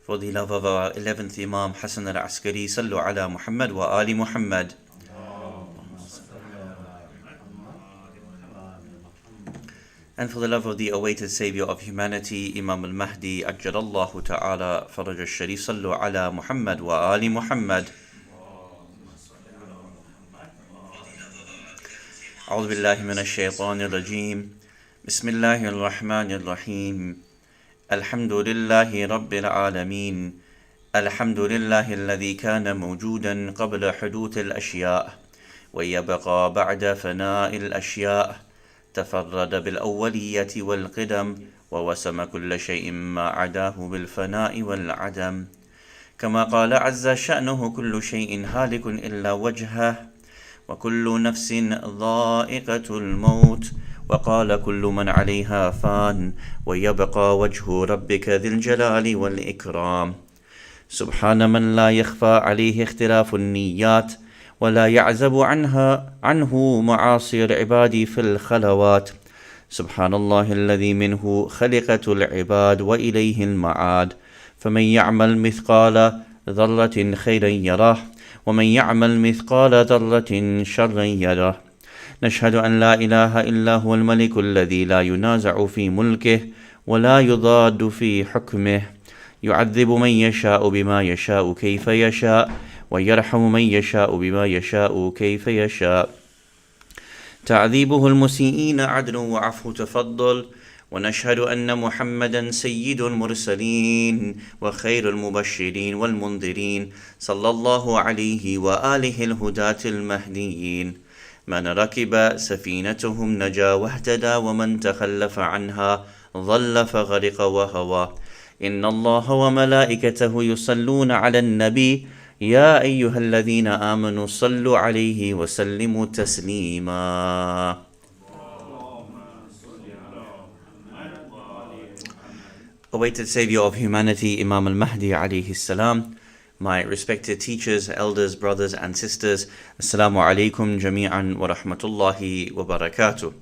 For the love of our 11th Imam Hassan al-Askari, Sallu ala Muhammad wa Ali Muhammad. And for the love of the awaited Saviour of humanity, Imam al-Mahdi, Ajjalallahu ta'ala Faraj al-Sharif, Sallu ala Muhammad wa Ali Muhammad. أعوذ بالله من الشيطان الرجيم بسم الله الرحمن الرحيم الحمد لله رب العالمين الحمد لله الذي كان موجودا قبل حدوث الأشياء ويبقى بعد فناء الأشياء تفرد بالأولية والقدم ووسم كل شيء ما عداه بالفناء والعدم كما قال عز شأنه كل شيء هالك إلا وجهه وكل نفس ذائقة الموت وقال كل من عليها فان ويبقى وجه ربك ذي الجلال والإكرام سبحان من لا يخفى عليه اختلاف النيات ولا يعزب عنه معاصي العباد في الخلوات سبحان الله الذي منه خلقة العباد وإليه المعاد فمن يعمل مثقال ذرة خيرا يراه ومن يعمل مثقال ذرة شرا يره نشهد أن لا إله إلا هو الملك الذي لا ينازع في ملكه ولا يضاد في حكمه يعذب من يشاء بما يشاء كيف يشاء ويرحم من يشاء بما يشاء كيف يشاء تعذيبه المسيئين عدل وعفو تفضل ونشهد أن محمدا سيد المرسلين وخير المبشرين والمنذرين صلى الله عليه وآله الهداة المهديين من ركب سفينتهم نجا واهتدى ومن تخلف عنها ضل فغرق وهوى إن الله وملائكته يصلون على النبي يا أيها الذين آمنوا صلوا عليه وسلموا تسليما Awaited Saviour of humanity, Imam al-Mahdi alayhi salam, my respected teachers, elders, brothers and sisters, Assalamu alaikum jami'an wa rahmatullahi wa barakatuh.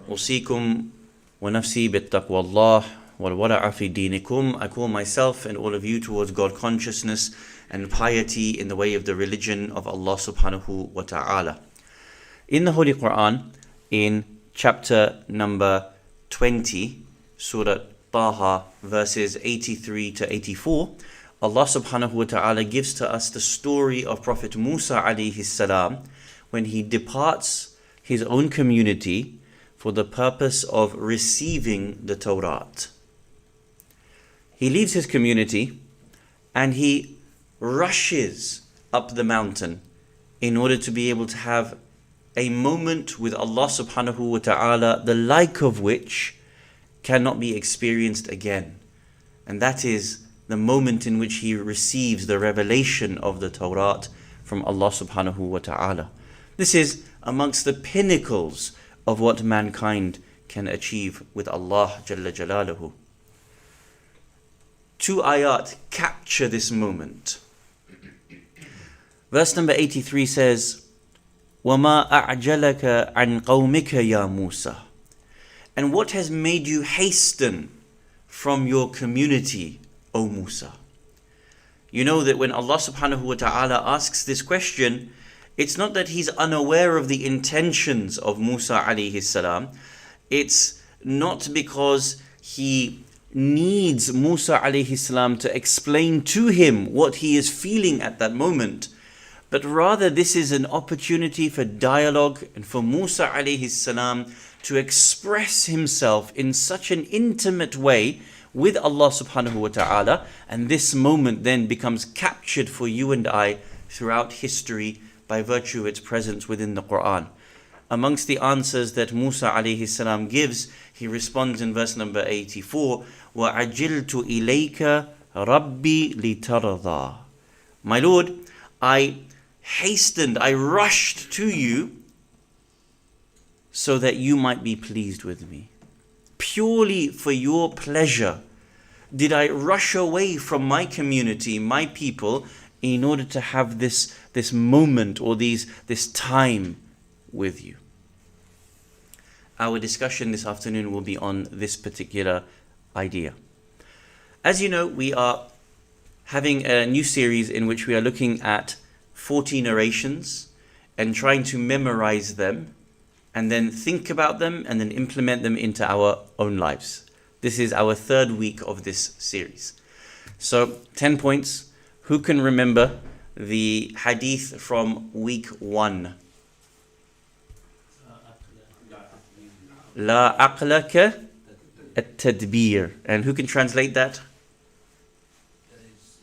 Usikum wa nafsi bittaqwa Allah wal wara'a fi dinikum. I call myself and all of you towards God consciousness and piety in the way of the religion of Allah subhanahu wa ta'ala. In the Holy Quran, in chapter number 20, Surah Taha, verses 83 to 84, Allah subhanahu wa ta'ala gives to us the story of Prophet Musa alayhi salam when he departs his own community for the purpose of receiving the Torah. He leaves his community and he rushes up the mountain in order to be able to have a moment with Allah subhanahu wa ta'ala, the like of which cannot be experienced again. And that is the moment in which he receives the revelation of the Torah from Allah subhanahu wa ta'ala. This is amongst the pinnacles of what mankind can achieve with Allah Jalla Jalaluhu. Two ayat capture this moment. Verse number 83 says, وَمَا أَعْجَلَكَ عَنْ قَوْمِكَ يَا مُوسَى. And what has made you hasten from your community, O Musa? You know that when Allah subhanahu wa ta'ala asks this question, it's not that he's unaware of the intentions of Musa alayhi salam. It's not because he needs Musa alayhi salam to explain to him what he is feeling at that moment, but rather this is an opportunity for dialogue and for Musa alayhi salam to express himself in such an intimate way with Allah subhanahu wa ta'ala, and this moment then becomes captured for you and I throughout history by virtue of its presence within the Quran. Amongst the answers that Musa alayhi salam gives, he responds in verse number 84, وَعَجِلْتُ إِلَيْكَ رَبِّي لِتَرْضَى. My Lord, I rushed to you so that you might be pleased with me. Purely for your pleasure did I rush away from my community, my people, in order to have this moment or this time with you. Our discussion this afternoon will be on this particular idea. As you know, we are having a new series in which we are looking at 40 narrations and trying to memorize them and then think about them and then implement them into our own lives. This is our third week of this series. So 10 points. Who can remember the hadith from week 1? La aqlaka at-tadbir. And who can translate that? There is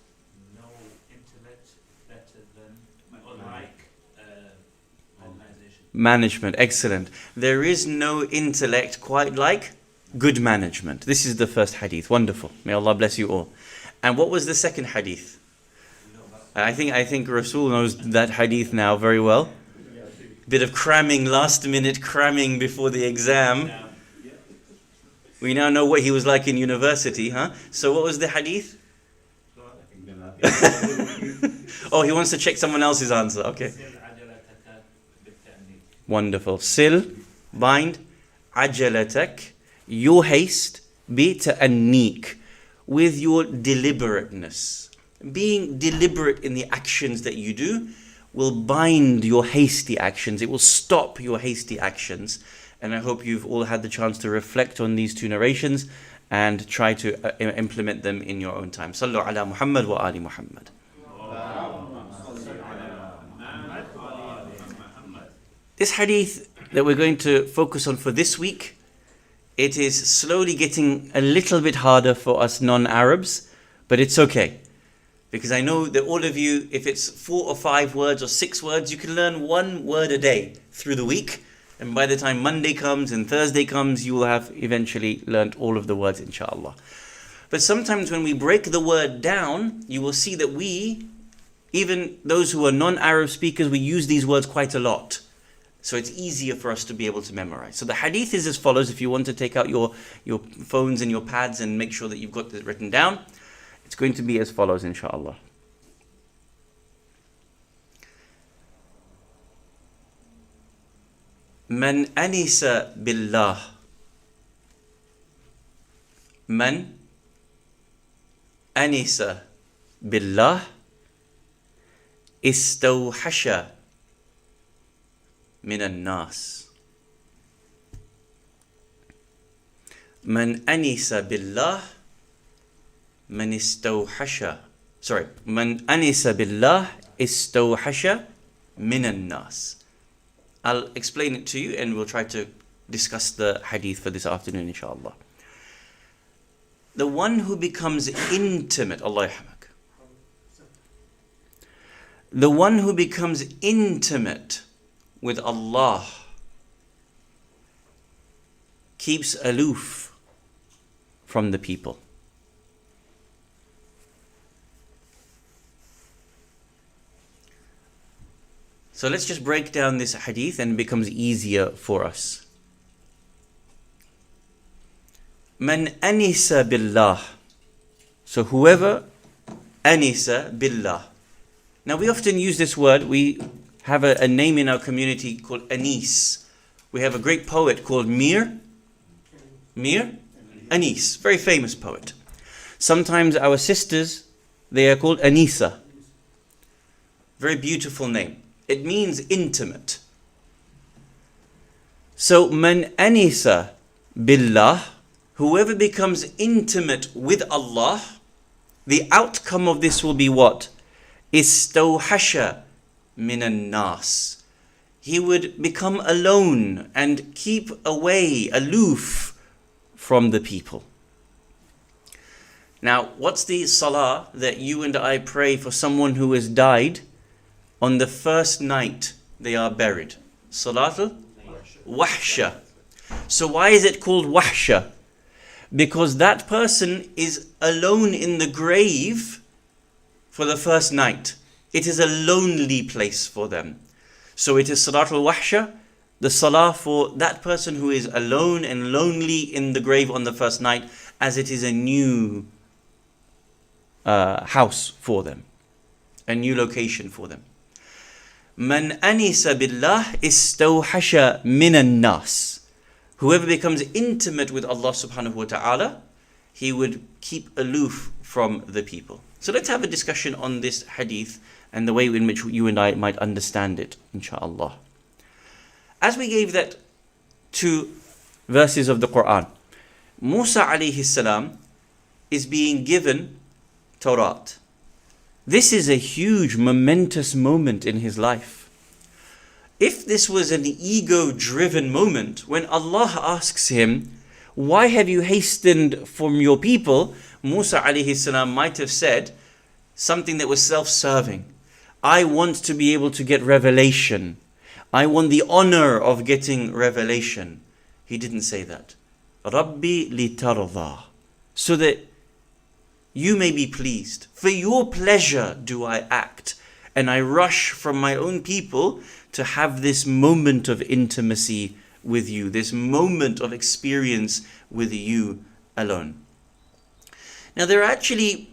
no intellect better than or like organization. Management. Excellent. There is no intellect quite like good management. This is the first hadith. Wonderful. May Allah bless you all. And what was the second hadith? I think Rasul knows that hadith now very well. Bit of cramming, last minute cramming before the exam. We now know what he was like in university, huh? So what was the hadith? Oh, he wants to check someone else's answer. Okay. Wonderful. Sil, bind, ajalatak, your haste, bita'annik, with your deliberateness. Being deliberate in the actions that you do will bind your hasty actions. It will stop your hasty actions. And I hope you've all had the chance to reflect on these two narrations and try to implement them in your own time. Sallu ala Muhammad wa ali Muhammad. This hadith that we're going to focus on for this week, it is slowly getting a little bit harder for us non-Arabs, but it's okay. Because I know that all of you, if it's 4 or 5 words or 6 words, you can learn 1 word a day through the week. And by the time Monday comes and Thursday comes, you will have eventually learned all of the words, inshallah. But sometimes when we break the word down, you will see that we, even those who are non-Arab speakers, we use these words quite a lot. So it's easier for us to be able to memorize. So the hadith is as follows. If you want to take out your phones and your pads and make sure that you've got this written down, it's going to be as follows, inshallah. Man anisa billah. Man anisa billah istawhasha min al-nas. Man anisa billah man istawhasha. Man anisa billah istawhasha min al-nas. I'll explain it to you and we'll try to discuss the hadith for this afternoon, inshallah. The one who becomes intimate, Allah yahmak. The one who becomes intimate with Allah keeps aloof from the people. So let's just break down this hadith and it becomes easier for us. Man anisa billah. So whoever anisa billah. Now we often use this word. We have a name in our community called Anis. We have a great poet called Mir Anis. Very famous poet. Sometimes our sisters, they are called Anisa. Very beautiful name. It means intimate. So, man anisa billah, whoever becomes intimate with Allah, the outcome of this will be what? Istawhasha min nas. He would become alone and keep away, aloof from the people. Now, what's the salah that you and I pray for someone who has died on the first night they are buried? Salatul Wahsha. So why is it called Wahsha? Because that person is alone in the grave for the first night. It is a lonely place for them. So it is Salatul Wahsha, the salah for that person who is alone and lonely in the grave on the first night, as it is a new house for them, a new location for them. Man anisa billah istawhasha minan nas. Whoever becomes intimate with Allah subhanahu wa ta'ala, he would keep aloof from the people. So let's have a discussion on this hadith and the way in which you and I might understand it, inshaAllah. As we gave that 2 verses of the Quran, Musa alayhi salam is being given Torah. This is a huge, momentous moment in his life. If this was an ego-driven moment, when Allah asks him, why have you hastened from your people? Musa alayhi salam might have said something that was self-serving. I want to be able to get revelation. I want the honor of getting revelation. He didn't say that. Rabbi litarda. So that you may be pleased. For your pleasure do I act. And I rush from my own people to have this moment of intimacy with you, this moment of experience with you alone. Now there are actually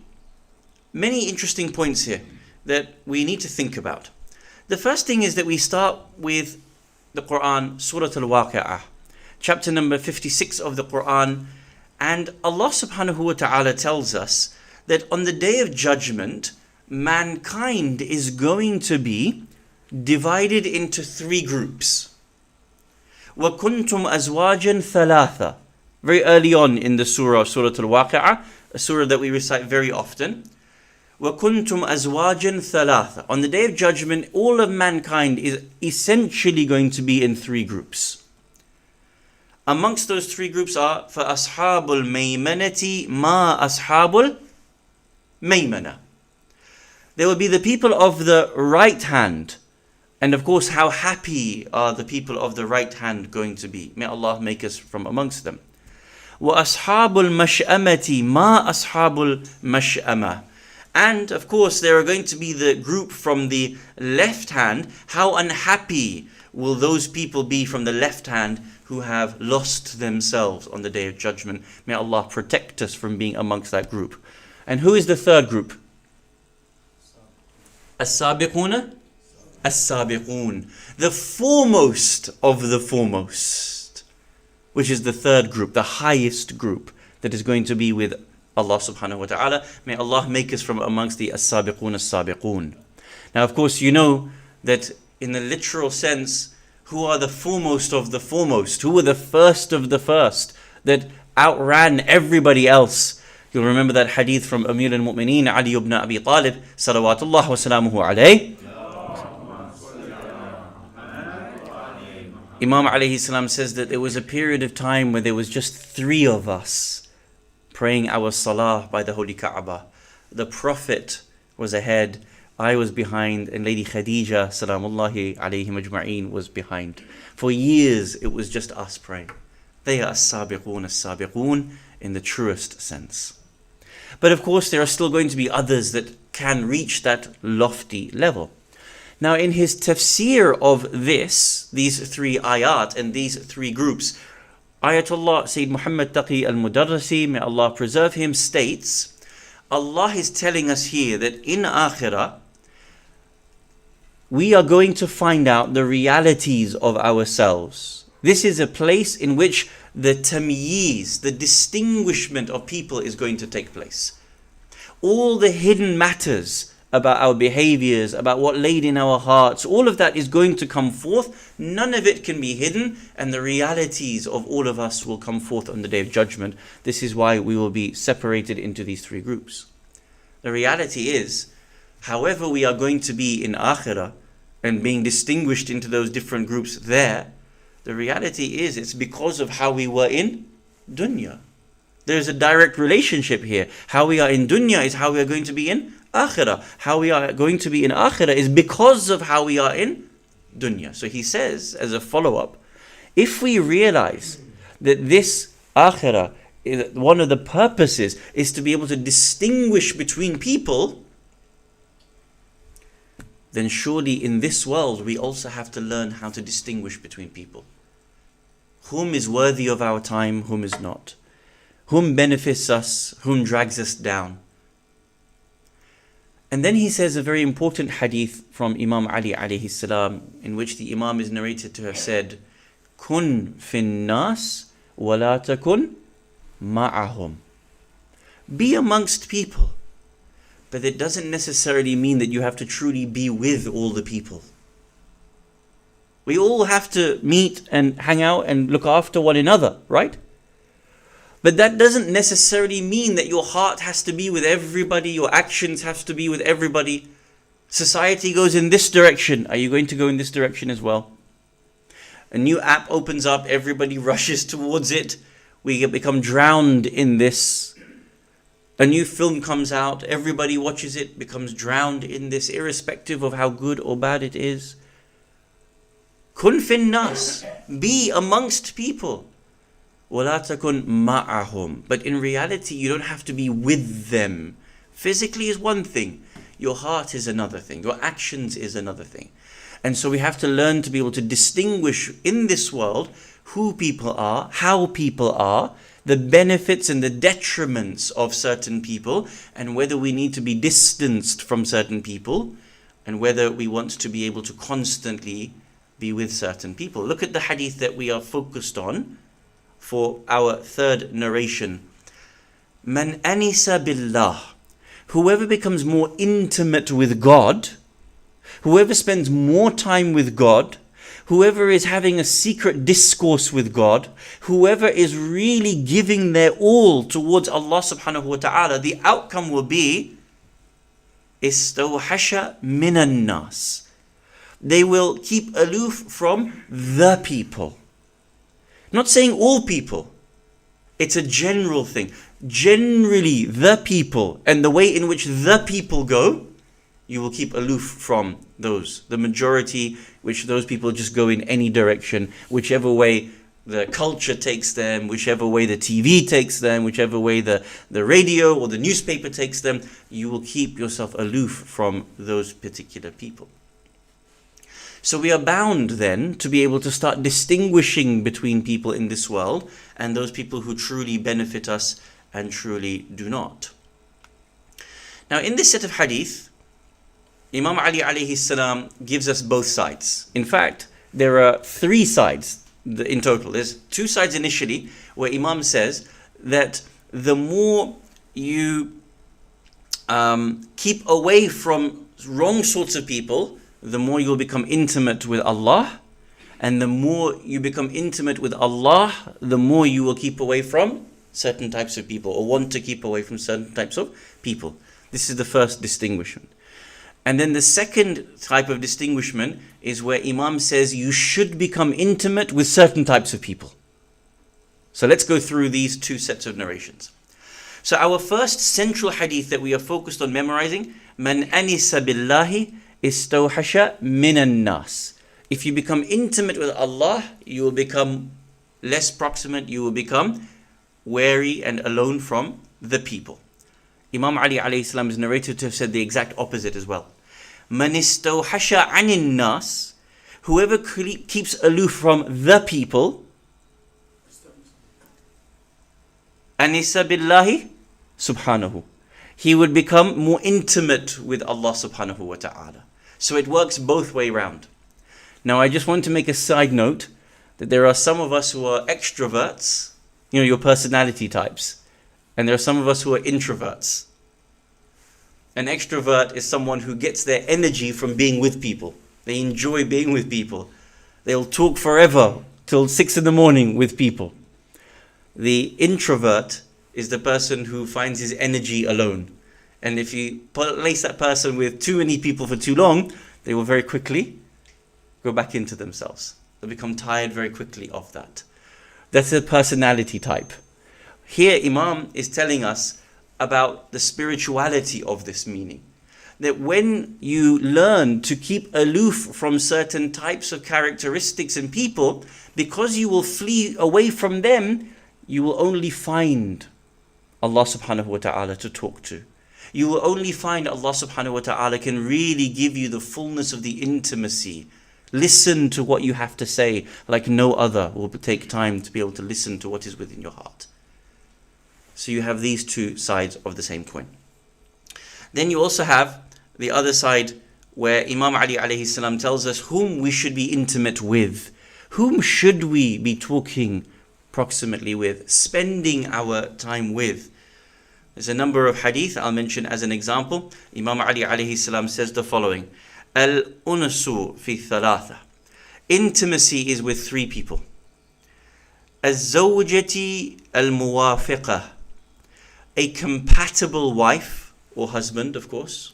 many interesting points here that we need to think about. The first thing is that we start with the Quran, Surah Al-Waqi'ah, chapter number 56 of the Quran, and Allah subhanahu wa ta'ala tells us that on the day of judgment, mankind is going to be divided into 3 groups. وَكُنْتُمْ أَزْوَاجًا ثَلَاثًا. Very early on in the surah, Surah Al-Waqi'ah, a surah that we recite very often. وَكُنْتُمْ أَزْوَاجًا ثَلَاثًا. On the day of judgment, all of mankind is essentially going to be in 3 groups. Amongst those 3 groups are فَأَصْحَابُ الْمَيْمَنَةِ مَا أَصْحَابُ الْمَيْمَنَةِ. There will be the people of the right hand. And of course, how happy are the people of the right hand going to be? May Allah make us from amongst them. وَأَصْحَابُ الْمَشْأَمَةِ مَا أَصْحَابُ الْمَشْأَمَةِ. And of course, there are going to be the group from the left hand. How unhappy will those people be from the left hand who have lost themselves on the day of judgment? May Allah protect us from being amongst that group. And who is the third group? As-sabiquna? As-sabiqun. The foremost of the foremost, which is the third group, the highest group that is going to be with Allah subhanahu wa ta'ala. May Allah make us from amongst the as-sabiqun as-sabiqun. Now of course you know that in the literal sense, who are the foremost of the foremost? Who were the first of the first that outran everybody else? You'll remember that hadith from Amir al-Mu'mineen Ali ibn Abi Talib salawatullah wa salamuhu alayhi. Imam alayhi salam says that there was a period of time where there was just 3 of us praying our salah by the Holy Kaaba. The Prophet was ahead, I was behind, and Lady Khadija salamullahi alayhim ajma'een was behind. For years it was just us praying. They are as-sabiqun in the truest sense. But of course there are still going to be others that can reach that lofty level. Now in his tafsir of these 3 ayat and these 3 groups, Ayatollah Sayyid Muhammad Taqi al-Mudarrisi, may Allah preserve him, states, Allah is telling us here that in Akhirah, we are going to find out the realities of ourselves. This is a place in which the tamyiz, the distinguishment of people is going to take place. All the hidden matters about our behaviors, about what laid in our hearts, all of that is going to come forth. None of it can be hidden, and the realities of all of us will come forth on the Day of Judgment. This is why we will be separated into these 3 groups. The reality is, however we are going to be in Akhirah and being distinguished into those different groups there, the reality is it's because of how we were in dunya. There's a direct relationship here. How we are in dunya is how we are going to be in Akhirah. How we are going to be in Akhirah is because of how we are in dunya. So he says, as a follow-up, if we realize that this Akhirah, one of the purposes is to be able to distinguish between people, then surely in this world we also have to learn how to distinguish between people. Whom is worthy of our time, whom is not. Whom benefits us, whom drags us down. And then he says a very important hadith from Imam Ali alayhi salam, in which the Imam is narrated to have said, Kun fin nas wa la takun ma'ahum. Be amongst people. But it doesn't necessarily mean that you have to truly be with all the people. We all have to meet and hang out and look after one another, right? But that doesn't necessarily mean that your heart has to be with everybody, your actions have to be with everybody. Society goes in this direction. Are you going to go in this direction as well? A new app opens up, everybody rushes towards it. We become drowned in this. A new film comes out, everybody watches it, becomes drowned in this, irrespective of how good or bad it is. Kun fin nas, be amongst people. وَلَا تَكُنْ مَعَهُمْ. But in reality, you don't have to be with them. Physically is one thing. Your heart is another thing. Your actions is another thing. And so we have to learn to be able to distinguish in this world who people are, how people are, the benefits and the detriments of certain people, and whether we need to be distanced from certain people, and whether we want to be able to constantly be with certain people. Look at the hadith that we are focused on for our third narration. Man anisa billah. Whoever becomes more intimate with God, whoever spends more time with God, whoever is having a secret discourse with God, whoever is really giving their all towards Allah subhanahu wa ta'ala, the outcome will be istawhasha minan nas. They will keep aloof from the people. Not saying all people. It's a general thing. Generally, the people and the way in which the people go, you will keep aloof from those. The majority, which those people just go in any direction, whichever way the culture takes them, whichever way the TV takes them, whichever way the radio or the newspaper takes them, you will keep yourself aloof from those particular people. So we are bound then to be able to start distinguishing between people in this world and those people who truly benefit us and truly do not. Now in this set of hadith, Imam Ali alayhi salam gives us both sides. In fact, there are three sides in total. There's two sides initially where Imam says that the more you keep away from wrong sorts of people, the more you'll become intimate with Allah. And the more you become intimate with Allah, the more you will keep away from certain types of people, or want to keep away from certain types of people. This is the first distinguishment. And then the second type of distinguishment is where Imam says you should become intimate with certain types of people. So let's go through these two sets of narrations. So our first central hadith that we are focused on memorizing, Man anisa billahi istawhasha minan nas. If you become intimate with Allah, you will become less proximate, you will become wary and alone from the people. Imam Ali alayhi salam is narrated to have said the exact opposite as well. Man istawhasha anin nas. Whoever keeps aloof from the people, anisa billahi subhanahu. He would become more intimate with Allah subhanahu wa ta'ala. So it works both way round. Now I just want to make a side note that there are some of us who are extroverts, your personality types, and there are some of us who are introverts. An extrovert is someone who gets their energy from being with people. They enjoy being with people. They'll talk forever till 6 a.m. with people. The introvert is the person who finds his energy alone. And if you place that person with too many people for too long, they will very quickly go back into themselves. They'll become tired very quickly of that. That's a personality type. Here Imam is telling us about the spirituality of this meaning. That when you learn to keep aloof from certain types of characteristics and people, because you will flee away from them, you will only find Allah subhanahu wa ta'ala to talk to. You will only find Allah subhanahu wa ta'ala can really give you the fullness of the intimacy. Listen to what you have to say like no other will take time to be able to listen to what is within your heart. So you have these two sides of the same coin. Then you also have the other side where Imam Ali alayhi salam tells us whom we should be intimate with. Whom should we be talking proximately with, spending our time with? There's a number of hadith I'll mention as an example. Imam Ali alayhi salam says the following: Al-unsu fi thalatha. Intimacy is with three people. Az-zawjati al-muwafiqah. A compatible wife or husband, of course.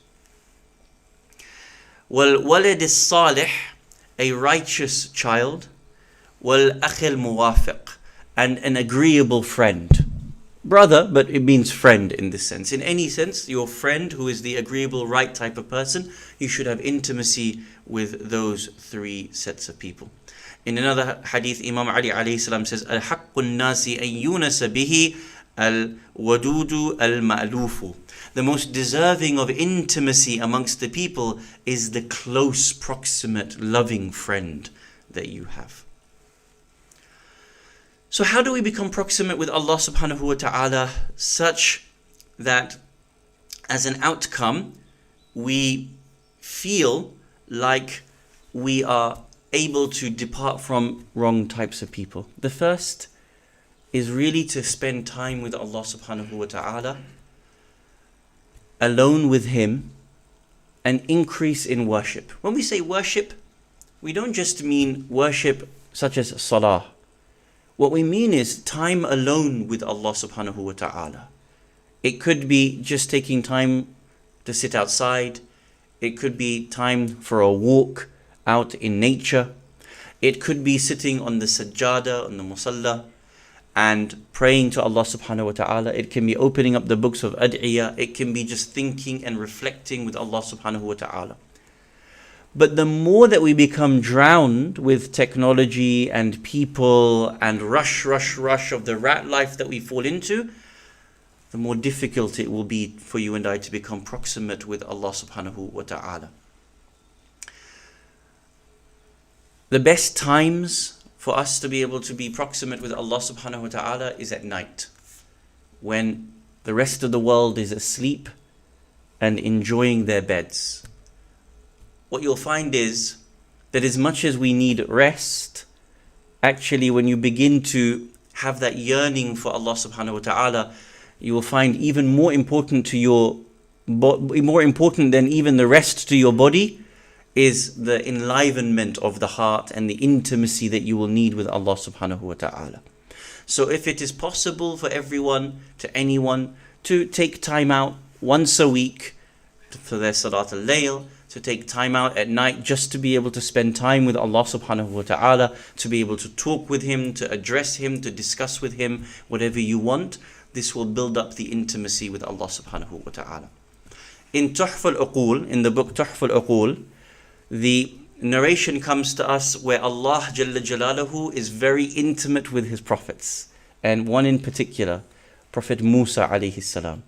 Wal-walad as-salih. A righteous child. Wal-akh al-muwafiq. And an agreeable friend. Brother, but it means friend in this sense. In any sense, your friend who is the agreeable, right type of person, you should have intimacy with those three sets of people. In another hadith, Imam Ali alayhi salam says, Al-haqqun nasi an yunasa bihi al-wadudu al-ma'lufu. The most deserving of intimacy amongst the people is the close, proximate, loving friend that you have. So how do we become proximate with Allah subhanahu wa ta'ala such that as an outcome we feel like we are able to depart from wrong types of people? The first is really to spend time with Allah subhanahu wa ta'ala, alone with Him, and increase in worship. When we say worship, we don't just mean worship such as salah. What we mean is time alone with Allah subhanahu wa ta'ala. It could be just taking time to sit outside. It could be time for a walk out in nature. It could be sitting on the sajjada, on the musalla, and praying to Allah subhanahu wa ta'ala. It can be opening up the books of ad'iyah. It can be just thinking and reflecting with Allah subhanahu wa ta'ala. But the more that we become drowned with technology and people and rush of the rat life that we fall into, the more difficult it will be for you and I to become proximate with Allah subhanahu wa ta'ala. The best times for us to be able to be proximate with Allah subhanahu wa ta'ala is at night, when the rest of the world is asleep and enjoying their beds. What you'll find is that as much as we need rest, actually when you begin to have that yearning for Allah subhanahu wa ta'ala, you will find even more important than even the rest to your body is the enlivenment of the heart and the intimacy that you will need with Allah subhanahu wa ta'ala. So if it is possible for anyone to take time out once a week for their salat al-layl, to take time out at night just to be able to spend time with Allah subhanahu wa ta'ala, to be able to talk with Him, to address Him, to discuss with Him, whatever you want, this will build up the intimacy with Allah subhanahu wa ta'ala. In Tuhf al-Uqul, in the book Tuhf al-Uqul, the narration comes to us where Allah Jalla Jalaluhu is very intimate with His prophets, and one in particular, Prophet Musa alayhi salam.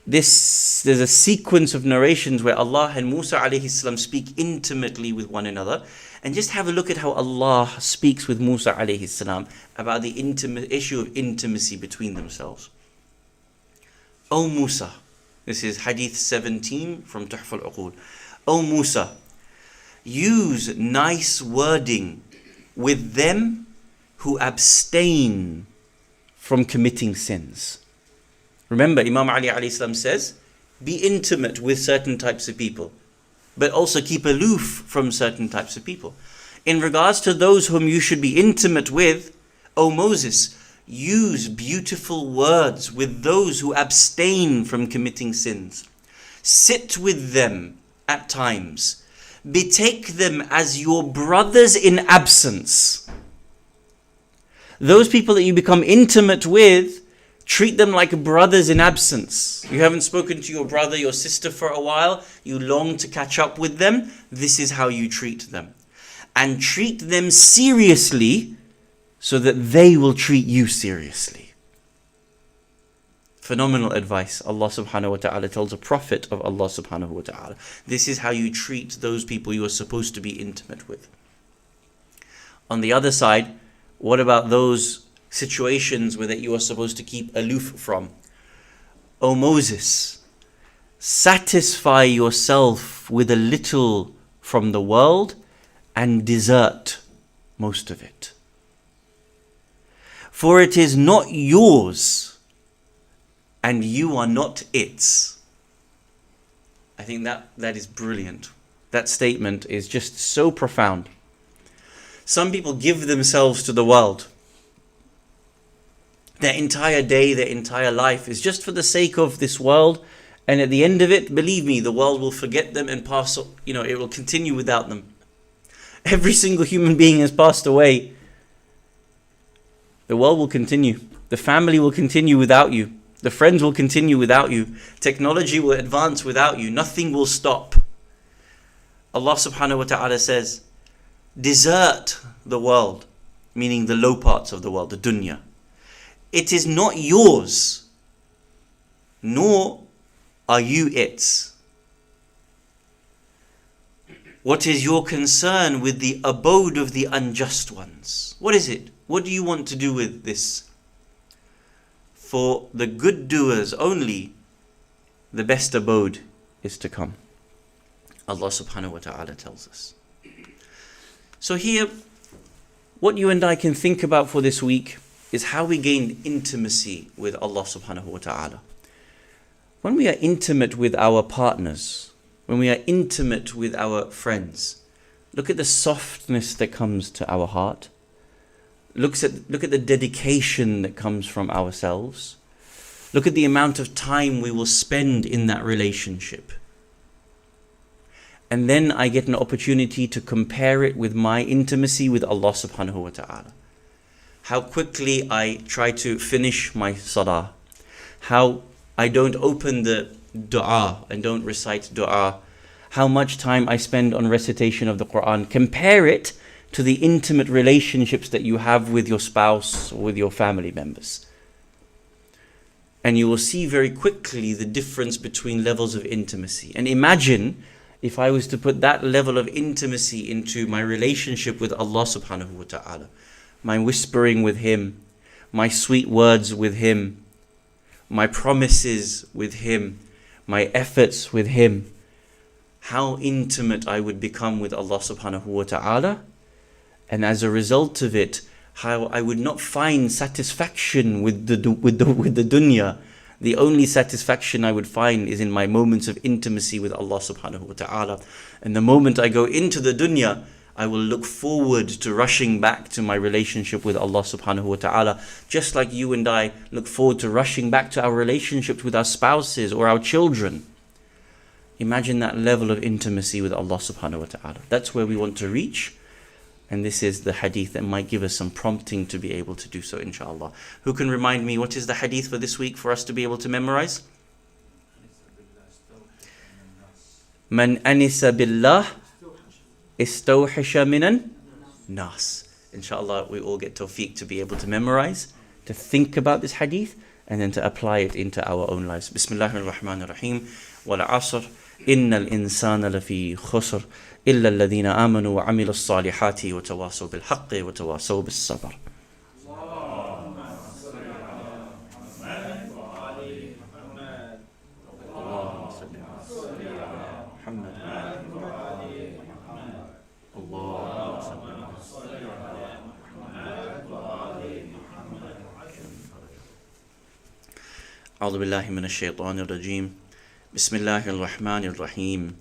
There's a sequence of narrations where Allah and Musa alayhi salam speak intimately with one another, and just have a look at how Allah speaks with Musa alayhi salam about the issue of intimacy between themselves. O Musa, this is Hadith 17 from Tuhf al-Uqul. O Musa, use nice wording with them who abstain from committing sins. Remember, Imam Ali alayhi salam says, be intimate with certain types of people, but also keep aloof from certain types of people. In regards to those whom you should be intimate with, O Moses, use beautiful words with those who abstain from committing sins. Sit with them at times. Betake them as your brothers in absence. Those people that you become intimate with, treat them like brothers in absence. You haven't spoken to your brother, your sister for a while. You long to catch up with them. This is how you treat them. And treat them seriously so that they will treat you seriously. Phenomenal advice Allah subhanahu wa ta'ala tells a prophet of Allah subhanahu wa ta'ala. This is how you treat those people you are supposed to be intimate with. On the other side, what about those situations where that you are supposed to keep aloof from? O Moses, satisfy yourself with a little from the world and desert most of it. For it is not yours, and you are not its. I think that is brilliant. That statement is just so profound. Some people give themselves to the world. Their entire day, their entire life is just for the sake of this world. And at the end of it, believe me, the world will forget them and pass, it will continue without them. Every single human being has passed away. The world will continue. The family will continue without you. The friends will continue without you. Technology will advance without you. Nothing will stop. Allah subhanahu wa ta'ala says, desert the world, meaning the low parts of the world, the dunya. It is not yours, nor are you its. What is your concern with the abode of the unjust ones? What is it? What do you want to do with this? For the good doers only, the best abode is to come. Allah subhanahu wa ta'ala tells us. So here, what you and I can think about for this week is how we gain intimacy with Allah subhanahu wa ta'ala. When we are intimate with our partners, when we are intimate with our friends, look at the softness that comes to our heart. Look at the dedication that comes from ourselves. Look at the amount of time we will spend in that relationship. And then I get an opportunity to compare it with my intimacy with Allah subhanahu wa ta'ala. How quickly I try to finish my salah. How I don't open the dua and don't recite dua. How much time I spend on recitation of the Quran. Compare it to the intimate relationships that you have with your spouse or with your family members. And you will see very quickly the difference between levels of intimacy. And imagine if I was to put that level of intimacy into my relationship with Allah subhanahu wa ta'ala. My whispering with Him, my sweet words with Him, my promises with Him, my efforts with Him. How intimate I would become with Allah subhanahu wa ta'ala. And as a result of it, how I would not find satisfaction with the dunya. The only satisfaction I would find is in my moments of intimacy with Allah subhanahu wa ta'ala. And the moment I go into the dunya, I will look forward to rushing back to my relationship with Allah subhanahu wa ta'ala. Just like you and I look forward to rushing back to our relationships with our spouses or our children. Imagine that level of intimacy with Allah subhanahu wa ta'ala. That's where we want to reach. And this is the hadith that might give us some prompting to be able to do so, inshallah. Who can remind me what is the hadith for this week for us to be able to memorize? Man anisa billah istawhisha minan nas. Inshallah, we all get tawfiq to be able to memorize, to think about this hadith, and then to apply it into our own lives. Bismillahir Rahmanir Rahim. Wal asr. Innal insana lafi khusr. إلا الذين آمنوا وعملوا الصالحات وتواصوا بالحق وتواصوا بالصبر. أعوذ بالله من الشيطان الرجيم. بسم الله الرحمن الرحيم.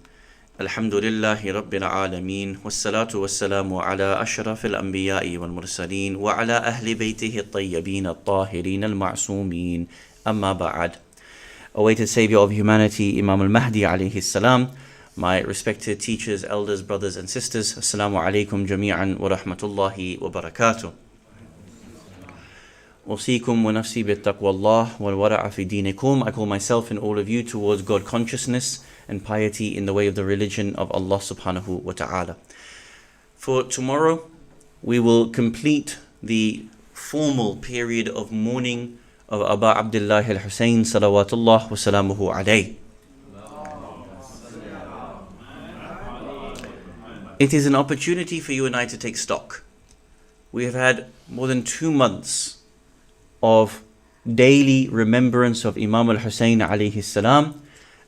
الحمد لله رب العالمين والصلاة والسلام على أشرف الأنبياء والمرسلين وعلى أهل بيته الطيبين الطاهرين المعصومين أما بعد. Awaited Savior of humanity, Imam al-Mahdi alayhi salam, my respected teachers, elders, brothers and sisters, Assalamu alaikum jami'an wa rahmatullahi wa barakatuh. أوصيكم ونفسي بالتقوى الله والورع في دينكم. I call myself and all of you towards God consciousness and piety in the way of the religion of Allah subhanahu wa ta'ala. For tomorrow, we will complete the formal period of mourning of Aba Abdullah al-Hussein salawatullah wa salamuhu alayh. It is an opportunity for you and I to take stock. We have had more than 2 months of daily remembrance of Imam al-Hussein alayhi salam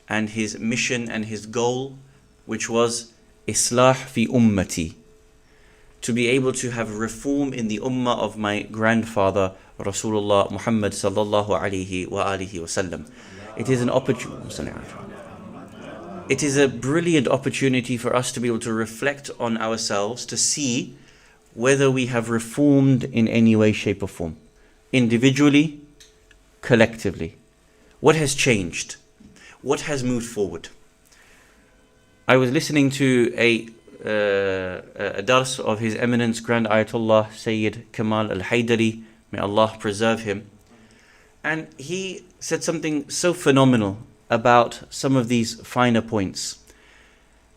and his mission and his goal, which was Islah fi ummati, to be able to have reform in the ummah of my grandfather Rasulullah Muhammad sallallahu alayhi wa alihi wasallam. It is an opportunity. It is a brilliant opportunity for us to be able to reflect on ourselves, to see whether we have reformed in any way, shape or form. Individually, collectively. What has changed? What has moved forward? I was listening to a dars of His Eminence Grand Ayatollah Sayyid Kamal al-Haydari, may Allah preserve him. And he said something so phenomenal about some of these finer points.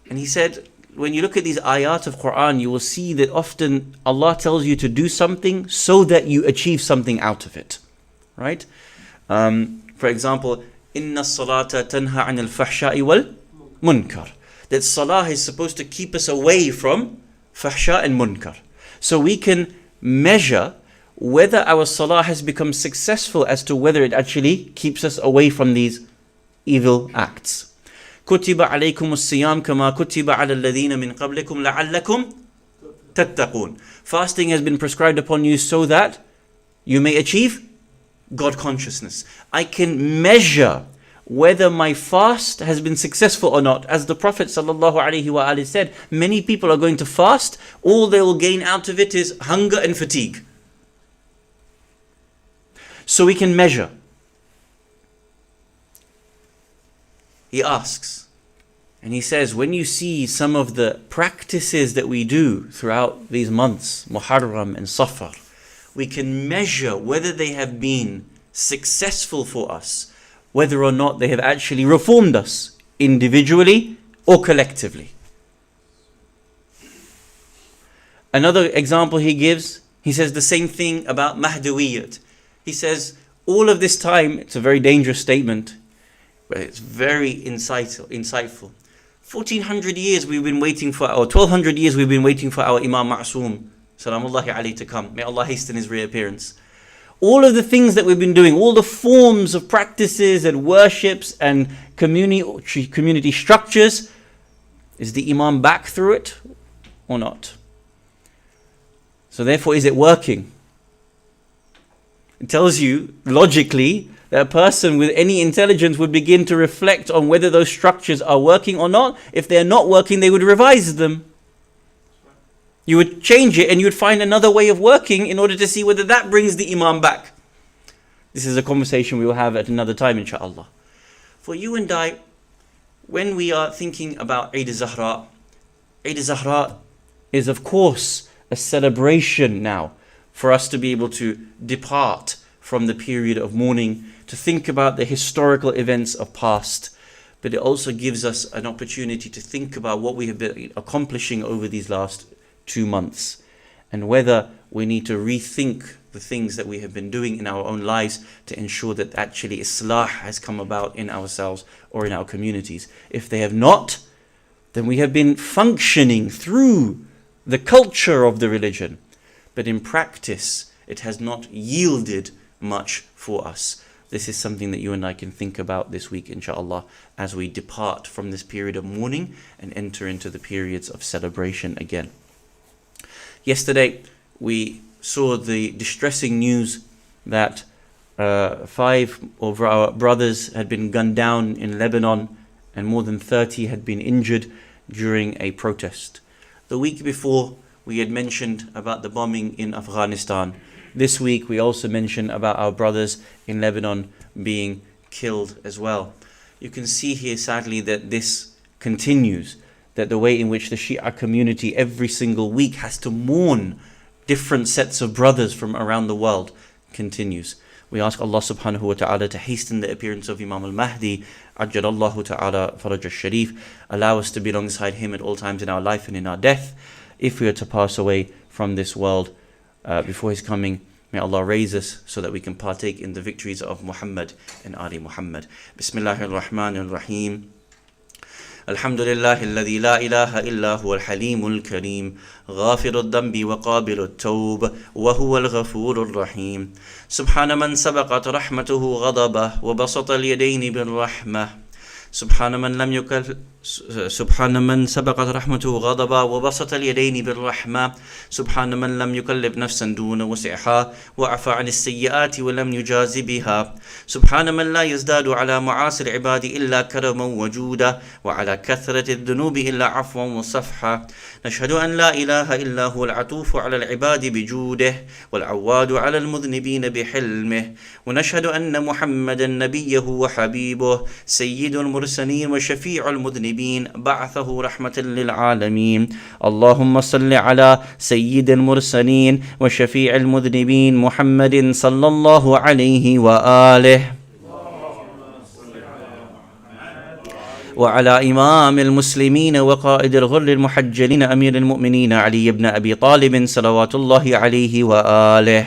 And he said, when you look at these ayat of Quran, you will see that often Allah tells you to do something so that you achieve something out of it. Right? For example, Inna salata tanha anil fahsha'i wal munkar. That salah is supposed to keep us away from fahsha and munkar. So we can measure whether our salah has become successful as to whether it actually keeps us away from these evil acts. كُتِبَ عَلَيْكُمُ الصِّيَامُ كَمَا كُتِبَ عَلَى الَّذِينَ مِنْ قَبْلِكُمْ لَعَلَّكُمْ تَتَّقُونَ. Fasting has been prescribed upon you so that you may achieve God consciousness. I can measure whether my fast has been successful or not. As the Prophet ﷺ said, many people are going to fast, all they will gain out of it is hunger and fatigue. So we can measure. He asks, and he says, when you see some of the practices that we do throughout these months, Muharram and Safar, we can measure whether they have been successful for us, whether or not they have actually reformed us individually or collectively. Another example he gives, he says the same thing about Mahdawiyyat. He says, all of this time, it's a very dangerous statement, but it's very insightful. 1400 years we've been waiting for, or 1200 years we've been waiting for our Imam Ma'soom, Salamullahi alayhi, to come. May Allah hasten his reappearance. All of the things that we've been doing, all the forms of practices and worships and community structures, is the Imam back through it or not? So therefore, is it working? It tells you logically that a person with any intelligence would begin to reflect on whether those structures are working or not. If they are not working, they would revise them. You would change it and you would find another way of working in order to see whether that brings the Imam back. This is a conversation we will have at another time, inshaAllah. For you and I, when we are thinking about Eid al-Zahra, Eid al-Zahra is of course a celebration now for us to be able to depart from the period of mourning, to think about the historical events of past, but it also gives us an opportunity to think about what we have been accomplishing over these last 2 months, and whether we need to rethink the things that we have been doing in our own lives to ensure that actually Islah has come about in ourselves or in our communities. If they have not, then we have been functioning through the culture of the religion, but in practice it has not yielded much for us. This is something that you and I can think about this week, inshaAllah, as we depart from this period of mourning and enter into the periods of celebration again. Yesterday, we saw the distressing news that 5 of our brothers had been gunned down in Lebanon and more than 30 had been injured during a protest. The week before, we had mentioned about the bombing in Afghanistan. This week, we also mentioned about our brothers in Lebanon being killed as well. You can see here, sadly, that this continues, that the way in which the Shia community every single week has to mourn different sets of brothers from around the world continues. We ask Allah subhanahu wa ta'ala to hasten the appearance of Imam al-Mahdi, Ajjalallahu ta'ala Faraj al-Sharif. Allow us to be alongside him at all times in our life and in our death. If we are to pass away from this world before his coming, may Allah raise us so that we can partake in the victories of Muhammad and Ali Muhammad. Bismillahir Rahmanir Rahim. الحمد لله الذي لا إله إلا هو الحليم الكريم غافر الذنب وقابل التوب وهو الغفور الرحيم سبحان من سبقت رحمته غضبه وبسط اليدين بالرحمة سبحان من سبقت رحمته غضبا وبسط اليدين بالرحمة. سبحان من لم يكلف نفسا دون وسعها وعفى عن السيئات ولم يجاز بها. سبحان من لا يزداد على معاصي العباد إلا كرما وجودا، وعلى كثرة الذنوب إلا عفوا وصفحا. نشهد أن لا إله إلا هو العطوف على العباد بجوده، والعواد على المذنبين بحلمه. ونشهد أن محمدا نبيه وحبيبه سيد المرسلين وشفيع المذنبين، بعثه رحمة للعالمين. اللهم صل على سيد المرسلين وشفيع المذنبين محمد صلى الله عليه وآله، وعلى إمام المسلمين وقائد الغر المحجلين أمير المؤمنين علي بن أبي طالب صلوات الله عليه وآله،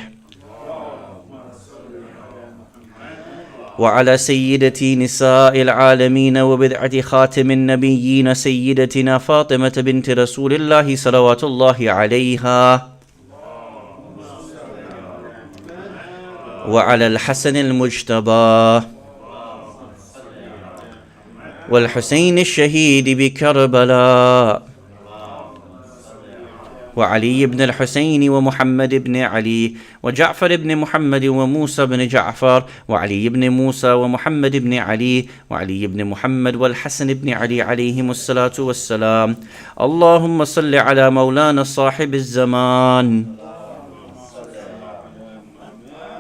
وعلى سيدة نساء العالمين وبدعة خاتم النبيين سيدتنا فاطمة بنت رسول الله صلوات الله عليها، وعلى الحسن المجتبى والحسين الشهيد بكربلاء، وعلي بن الحسين ومحمد بن علي وجعفر بن محمد وموسى بن جعفر وعلي بن موسى ومحمد بن علي وعلي بن محمد والحسن بن علي عليهم الصلاة والسلام. اللهم صل على مولانا صاحب الزمان،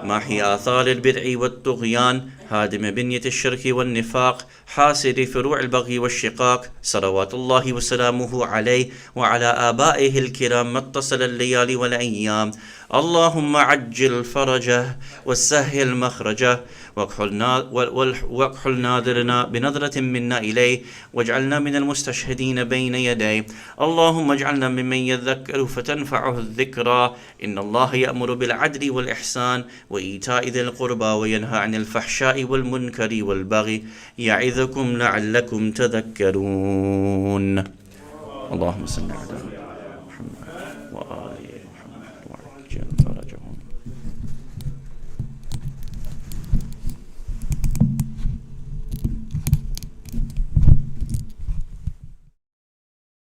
ماحي آثار البدع والطغيان، هادم بنية الشرك والنفاق، حاسد فروع البغي والشقاق، صلوات الله وسلامه عليه وعلى آبائه الكرام ما اتصل الليالي والأيام. اللهم عجل فرجه وسهل مخرجه، واكحل ناظرنا بنظرة منا إليه، واجعلنا من المستشهدين بين يديه. اللهم اجعلنا ممن يذكر فتنفعه الذكرى. إن الله يأمر بالعدل والإحسان وإيتاء ذي القربى وينهى عن الفحشاء والمنكر والبغي، يعظكم لعلكم تذكرون. اللهم صل على محمد وآله